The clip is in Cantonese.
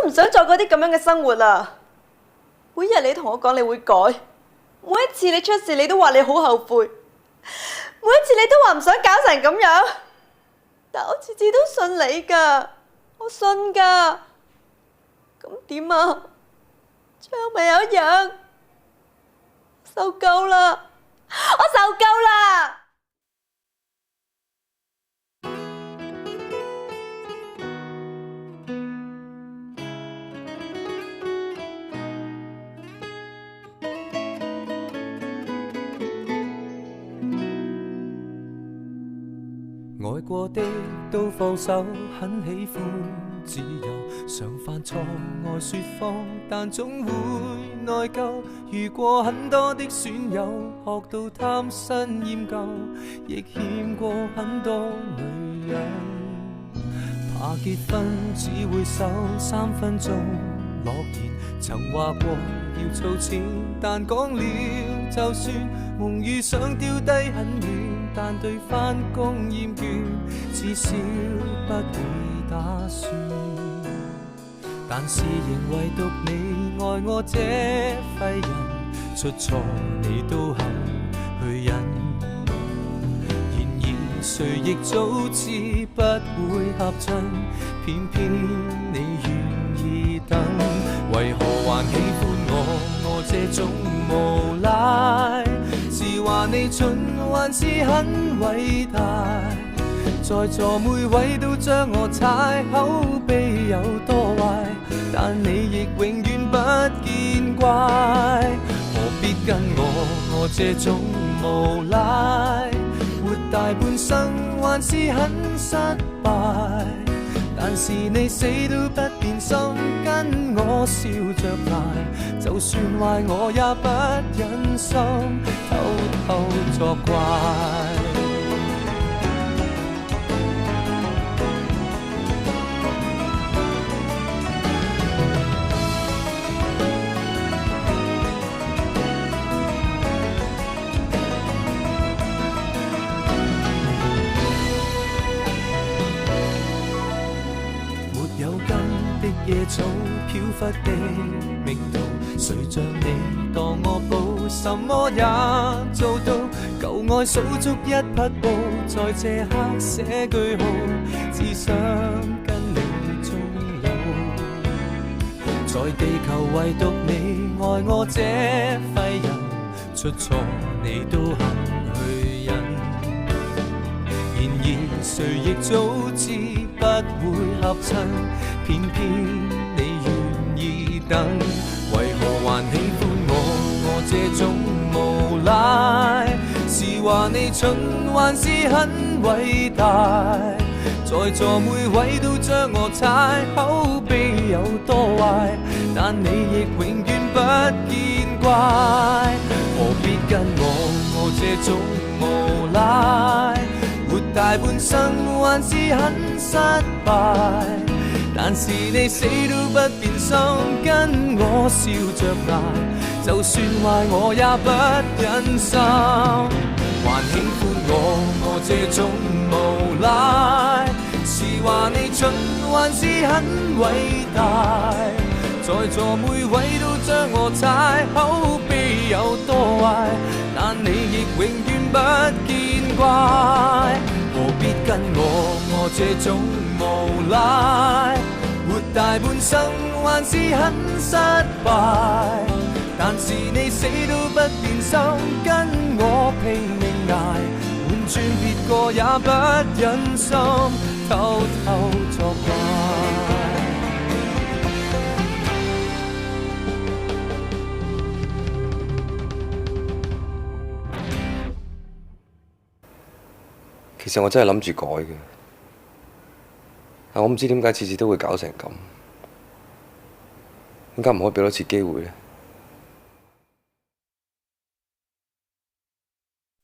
我唔想再過啲咁樣嘅生活啦。每日你同我講你會改，每一次你出事你都話你好後悔，每一次你都話唔想搞成咁樣，但我次次都信你㗎，我信㗎。咁點啊？最後咪有一樣，受夠啦，我受夠啦！愛過的都放手，很喜歡自由，常犯錯愛說謊，但總會內疚。遇過很多的損友，學到貪新厭舊，亦欠過很多女人。怕結婚只會守3分鐘諾言，曾話過要儲錢，但講了就算，夢與想丟低很遠，但對返工厭倦，至少不會打算。但是仍唯獨你愛我這廢人，出錯你都肯去忍。然而誰亦早知不會合襯，偏偏你願意等。為何還喜歡我這種無賴？是話你蠢還是很偉大？在座每位都將我踩，口碑有多壞，但你亦永遠不見怪。何必跟我這種無賴？活大半生還是很失敗，但是你死都不變心，跟我笑着捱，就算壞我也不忍心偷偷作怪。野草飄忽的命途，誰像你當我寶，什麼也做到。舊愛數足一匹布，在這刻寫句號，只想跟你終老。在地球唯獨你愛我這廢人，出錯你都肯去忍。然而誰亦早知不會合襯，偏偏你願意等。為何還喜歡我這種無賴？是話你蠢還是很偉大？在座每位都將我踩，口碑有多壞，但你亦永遠不見怪。何必跟我這種無賴？活大半生還是很失敗，但是你死都不變心，跟我笑着捱，就算壞我也不忍心。還喜歡我這種無賴？是話你蠢還是很偉大？在座每位都將我踩，口碑有多壞，但你亦永遠不見怪。何必跟我這種無賴？活大半生還是很失敗，但是你死都不變心，跟我拼命捱，換轉別個也不忍心偷偷作怪。其實我真係諗住改嘅，但我唔知點解次次都會搞成咁，點解唔可以俾多次機會呢？